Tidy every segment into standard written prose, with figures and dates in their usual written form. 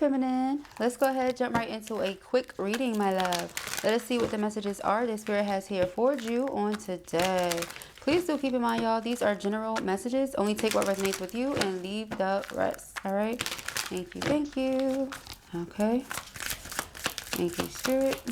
feminine. Let's go ahead, jump right into a quick reading, my love. Let us see what the messages are that Spirit has here for you on today. Please do keep in mind, y'all, these are general messages. Only take what resonates with you and leave the rest. All right. Thank you. Thank you. Okay. Thank you, Spirit.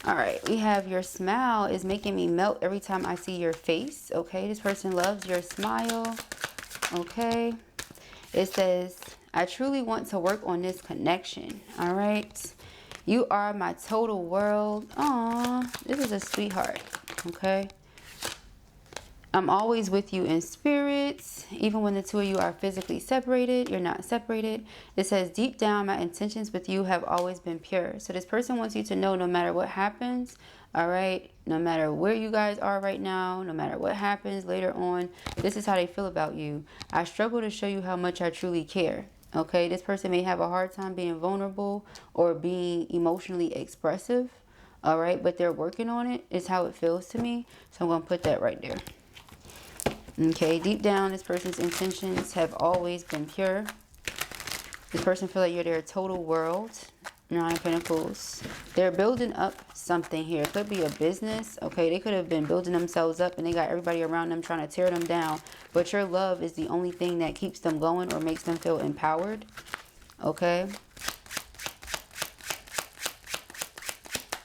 All right. We have your smile is making me melt every time I see your face. Okay. This person loves your smile. Okay. It says, I truly want to work on this connection. All right. You are my total world. Aw, this is a sweetheart. Okay. I'm always with you in spirit. Even when the two of you are physically separated, you're not separated. It says, deep down, my intentions with you have always been pure. So this person wants you to know no matter what happens, all right, no matter where you guys are right now, no matter what happens later on, this is how they feel about you. I struggle to show you how much I truly care. Okay, this person may have a hard time being vulnerable or being emotionally expressive. All right, but they're working on it, is how it feels to me. So I'm going to put that right there. Okay, deep down, this person's intentions have always been pure. This person feels like you're their total world. 9 of Pentacles. They're building up something here. It could be a business. Okay, they could have been building themselves up and they got everybody around them trying to tear them down. But your love is the only thing that keeps them going or makes them feel empowered. Okay.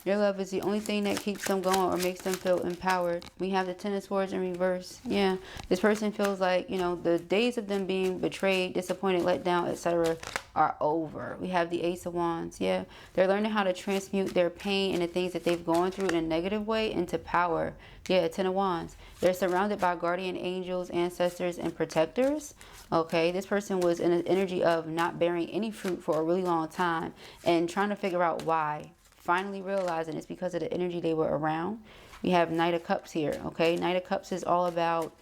Your love is the only thing that keeps them going or makes them feel empowered. We have the 10 of Swords in reverse. Yeah. This person feels like, you know, the days of them being betrayed, disappointed, let down, etc. are over. We have the Ace of Wands. Yeah. They're learning how to transmute their pain and the things that they've gone through in a negative way into power. Yeah. 10 of Wands. They're surrounded by guardian angels, ancestors, and protectors. Okay. This person was in an energy of not bearing any fruit for a really long time and trying to figure out why. Finally realizing it's because of the energy they were around. We have Knight of Cups here. Okay, Knight of Cups is all about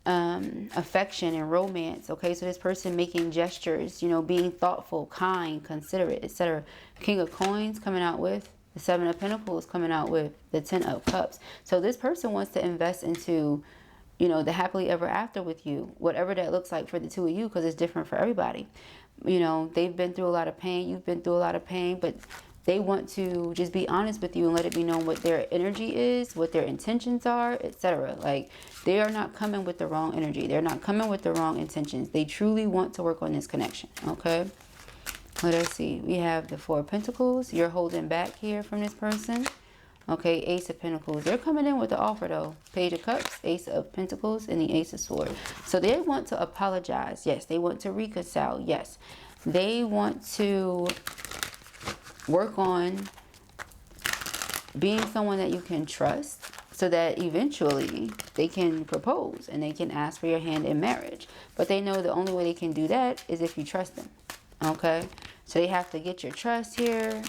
affection and romance. Okay, so this person making gestures, you know, being thoughtful, kind, considerate, etc. King of Coins coming out with the 7 of Pentacles, coming out with the 10 of Cups. So this person wants to invest into, you know, the happily ever after with you, whatever that looks like for the two of you, because it's different for everybody. You know, they've been through a lot of pain, you've been through a lot of pain, but they want to just be honest with you and let it be known what their energy is, what their intentions are, etc. Like, they are not coming with the wrong energy. They're not coming with the wrong intentions. They truly want to work on this connection. Okay. Let us see. We have the 4 of Pentacles. You're holding back here from this person. Okay. Ace of Pentacles. They're coming in with the offer though. Page of Cups, Ace of Pentacles, and the Ace of Swords. So they want to apologize. Yes. They want to reconcile. Yes. They want to work on being someone that you can trust so that eventually they can propose and they can ask for your hand in marriage. But they know the only way they can do that is if you trust them. Okay, so they have to get your trust here.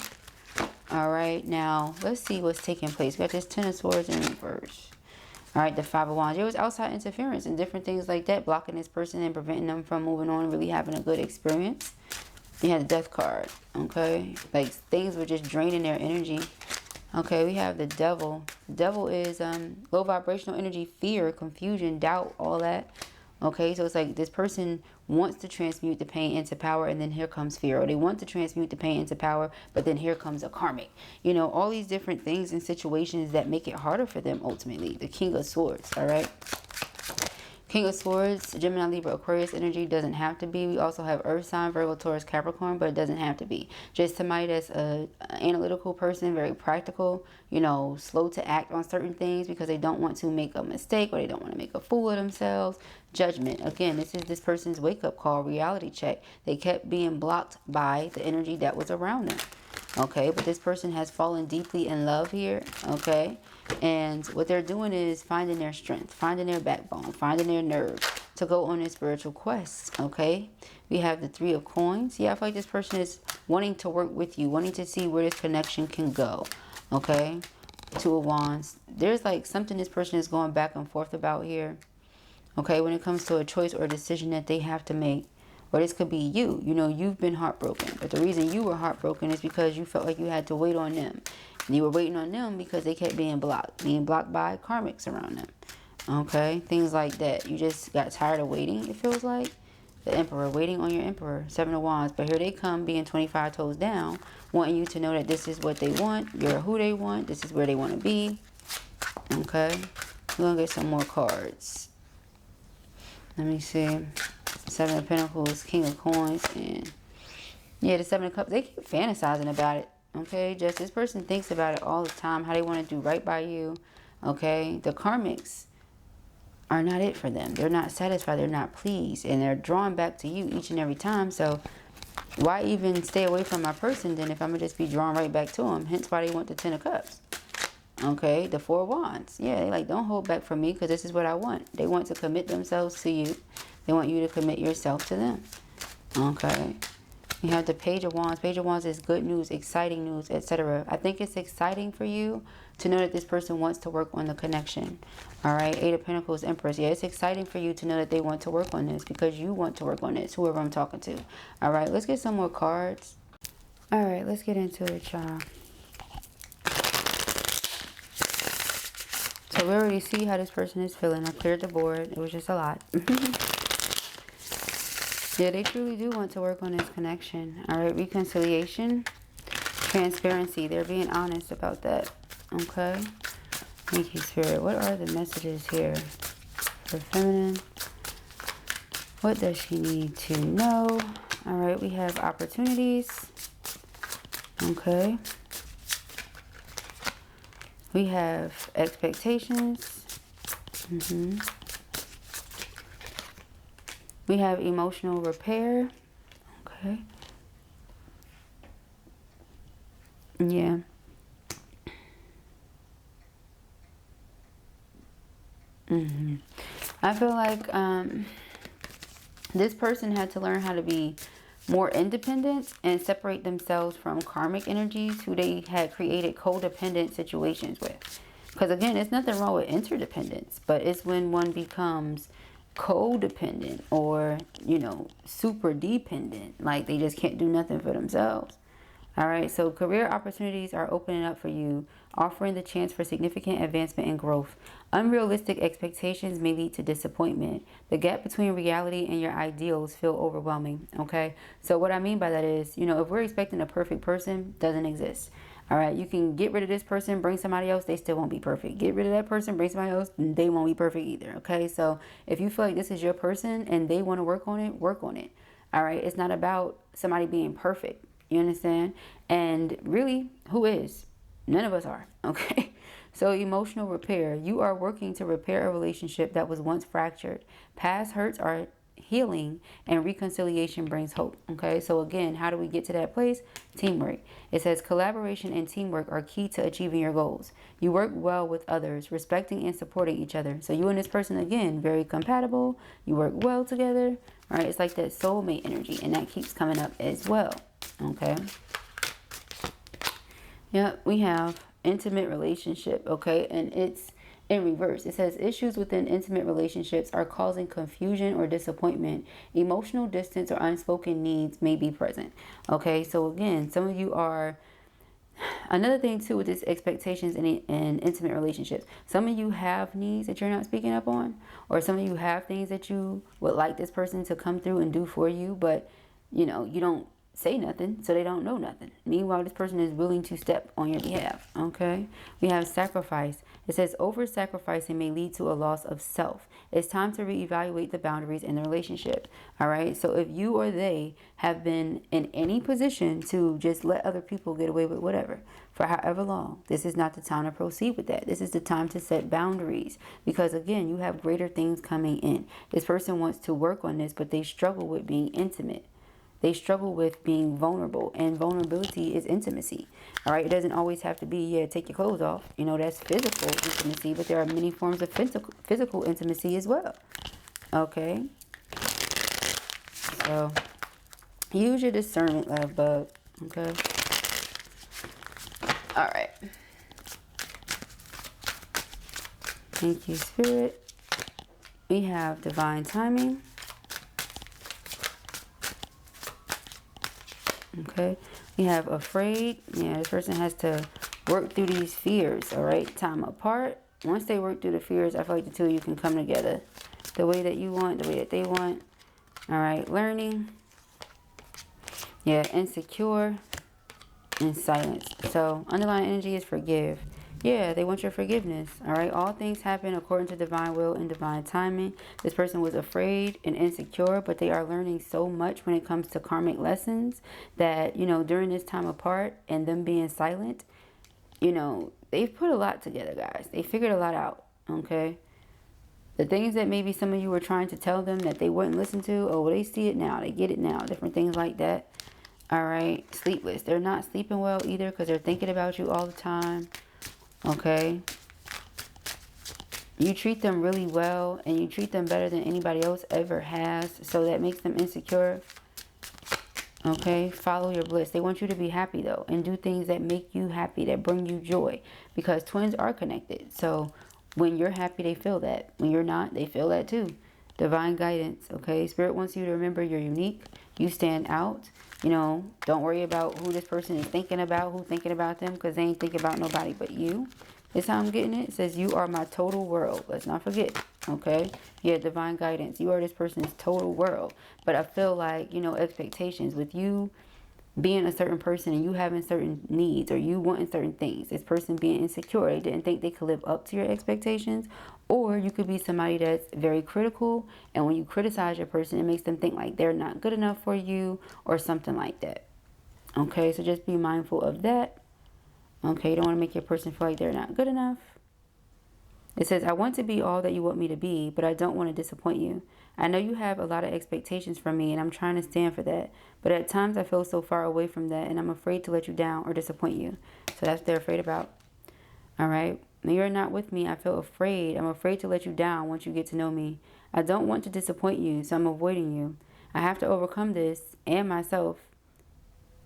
All right, now let's see what's taking place. We got this 10 of Swords in reverse. All right, the 5 of Wands. There was outside interference and different things like that, blocking this person and preventing them from moving on and really having a good experience. You had the Death card. Okay, like things were just draining their energy. Okay, we have the Devil. The Devil is low vibrational energy, fear, confusion, doubt, all that. Okay, so it's like this person wants to transmute the pain into power, and then here comes fear. Or they want to transmute the pain into power, but then here comes a karmic. You know, all these different things and situations that make it harder for them ultimately. The King of Swords, all right? King of Swords, Gemini, Libra, Aquarius energy doesn't have to be. We also have Earth sign, Virgo, Taurus, Capricorn, but it doesn't have to be. Just somebody that's an analytical person, very practical, you know, slow to act on certain things because they don't want to make a mistake or they don't want to make a fool of themselves. Judgment. Again, this is this person's wake-up call, reality check. They kept being blocked by the energy that was around them. Okay, but this person has fallen deeply in love here. Okay, and what they're doing is finding their strength, finding their backbone, finding their nerve to go on a spiritual quest. Okay, we have the 3 of Coins. Yeah, I feel like this person is wanting to work with you, wanting to see where this connection can go. Okay, 2 of Wands. There's like something this person is going back and forth about here. Okay, when it comes to a choice or a decision that they have to make. Or this could be you. You know, you've been heartbroken. But the reason you were heartbroken is because you felt like you had to wait on them. And you were waiting on them because they kept being blocked by karmics around them. Okay, things like that. You just got tired of waiting, it feels like. the Emperor, waiting on your Emperor, 7 of Wands. But here they come being 25 toes down, wanting you to know that this is what they want, you're who they want, this is where they want to be. Okay, we're gonna get some more cards. Let me see. 7 of Pentacles, King of Coins, and yeah, the 7 of Cups. They keep fantasizing about it. Okay, just this person thinks about it all the time, how they want to do right by you. Okay, the karmics are not it for them. They're not satisfied, they're not pleased, and they're drawn back to you each and every time. So why even stay away from my person then if I'm gonna just be drawn right back to them? Hence why they want the 10 of Cups. Okay, the 4 of Wands. Yeah, they like, don't hold back from me because this is what I want. They want to commit themselves to you. They want you to commit yourself to them. Okay. You have the Page of Wands. Page of Wands is good news, exciting news, etc. I think it's exciting for you to know that this person wants to work on the connection. All right. 8 of Pentacles, Empress. Yeah, it's exciting for you to know that they want to work on this because you want to work on this, whoever I'm talking to. All right. Let's get some more cards. All right. Let's get into it, y'all. So we already see how this person is feeling. I cleared the board. It was just a lot. Yeah, they truly do want to work on this connection. All right, reconciliation, transparency. They're being honest about that. Okay. Thank you, Spirit. What are the messages here for feminine? What does she need to know? All right, we have opportunities. Okay. We have expectations. We have emotional repair. Okay. Yeah. I feel like this person had to learn how to be more independent and separate themselves from karmic energies who they had created codependent situations with. Because again, there's nothing wrong with interdependence, but it's when one becomes codependent or, you know, super dependent, like they just can't do nothing for themselves. All right, so career opportunities are opening up for you, offering the chance for significant advancement and growth. Unrealistic expectations may lead to disappointment. The gap between reality and your ideals feel overwhelming. Okay, so what I mean by that is, you know, if we're expecting a perfect person, doesn't exist. All right, you can get rid of this person, bring somebody else, they still won't be perfect. Get rid of that person, bring somebody else, they won't be perfect either. Okay, so if you feel like this is your person and they want to work on it, work on it. All right, it's not about somebody being perfect. You understand? And really, who is? None of us are. Okay, so emotional repair. You are working to repair a relationship that was once fractured. Past hurts are healing and reconciliation brings hope. Okay, so again, how do we get to that place? Teamwork. It says collaboration and teamwork are key to achieving your goals. You work well with others, respecting and supporting each other. So you and this person, again, very compatible. You work well together. All right, it's like that soulmate energy, and that keeps coming up as well. Okay. Yep, we have intimate relationship. Okay, and it's in reverse. It says issues within intimate relationships are causing confusion or disappointment. Emotional distance or unspoken needs may be present. Okay, so again, some of you are, another thing too with this expectations in intimate relationships, some of you have needs that you're not speaking up on, or some of you have things that you would like this person to come through and do for you, but you know, you don't say nothing, so they don't know nothing. Meanwhile, this person is willing to step on your behalf. Okay, we have sacrifice. It says over-sacrificing may lead to a loss of self. It's time to reevaluate the boundaries in the relationship. All right, so if you or they have been in any position to just let other people get away with whatever for however long, this is not the time to proceed with that. This is the time to set boundaries, because again, you have greater things coming in. This person wants to work on this, but they struggle with being intimate. They struggle with being vulnerable, and vulnerability is intimacy. All right, it doesn't always have to be, yeah, take your clothes off. You know, that's physical intimacy, but there are many forms of physical intimacy as well. Okay, so use your discernment, love bug. Okay, all right. Thank you, Spirit. We have divine timing. Okay, we have afraid. Yeah, this person has to work through these fears. All right, time apart. Once they work through the fears, I feel like the two of you can come together the way that you want, the way that they want. All right, learning. Yeah, insecure and silence. So underlying energy is forgive. Yeah, they want your forgiveness. All right, all things happen according to divine will and divine timing. This person was afraid and insecure, but they are learning so much when it comes to karmic lessons that, you know, during this time apart and them being silent, you know, they've put a lot together, guys. They figured a lot out. Okay, the things that maybe some of you were trying to tell them that they wouldn't listen to, oh, well, they see it now, they get it now, different things like that. All right, sleepless. They're not sleeping well either because they're thinking about you all the time. Okay, you treat them really well and you treat them better than anybody else ever has, so that makes them insecure. Okay, follow your bliss. They want you to be happy though, and do things that make you happy, that bring you joy, because twins are connected. So when you're happy, they feel that. When you're not, they feel that too. Divine guidance. Okay, Spirit wants you to remember you're unique. You stand out. You know, don't worry about who this person is thinking about, who's thinking about them, because they ain't thinking about nobody but you. This how I'm getting it. It says you are my total world. Let's not forget. Okay, yeah, divine guidance. You are this person's total world. But I feel like, you know, expectations with you being a certain person and you having certain needs or you wanting certain things. This person being insecure, they didn't think they could live up to your expectations. Or you could be somebody that's very critical, and when you criticize your person, it makes them think like they're not good enough for you or something like that. Okay, so just be mindful of that. Okay, you don't want to make your person feel like they're not good enough. It says, I want to be all that you want me to be, but I don't want to disappoint you. I know you have a lot of expectations from me, and I'm trying to stand for that. But at times I feel so far away from that, and I'm afraid to let you down or disappoint you. So that's what they're afraid about. All right. When you're not with me, I feel afraid. I'm afraid to let you down once you get to know me. I don't want to disappoint you, so I'm avoiding you. I have to overcome this and myself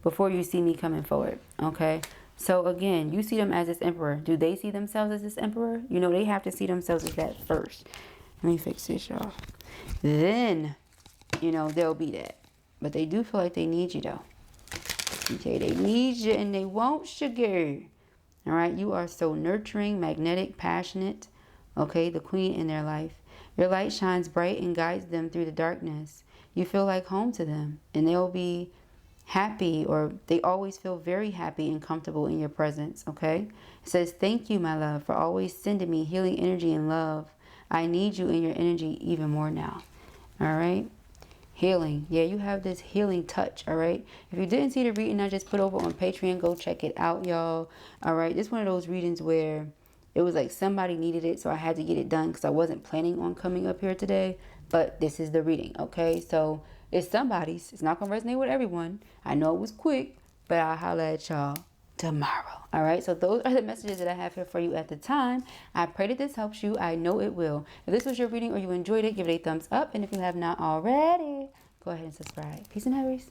before you see me coming forward. Okay. So again, you see them as this emperor. Do they see themselves as this emperor? You know, they have to see themselves as that first. Let me fix this, y'all. Then, you know, they'll be that. But they do feel like they need you, though. Okay, they need you and they want sugar. All right, you are so nurturing, magnetic, passionate. Okay, the queen in their life. Your light shines bright and guides them through the darkness. You feel like home to them, and they'll be happy, or they always feel very happy and comfortable in your presence. Okay, it says, thank you, my love, for always sending me healing energy and love. I need you in your energy even more now. All right, healing. Yeah, you have this healing touch. All right, if you didn't see the reading I just put over on Patreon, go check it out, y'all. All right, this is one of those readings where it was like somebody needed it, so I had to get it done because I wasn't planning on coming up here today. But this is the reading. Okay, so it's somebody's. It's not gonna resonate with everyone. I know it was quick, but I'll holler at y'all tomorrow. All right, so those are the messages that I have here for you at the time. I pray that this helps you. I know it will. If this was your reading or you enjoyed it, give it a thumbs up, and if you have not already, go ahead and subscribe. Peace and Aries.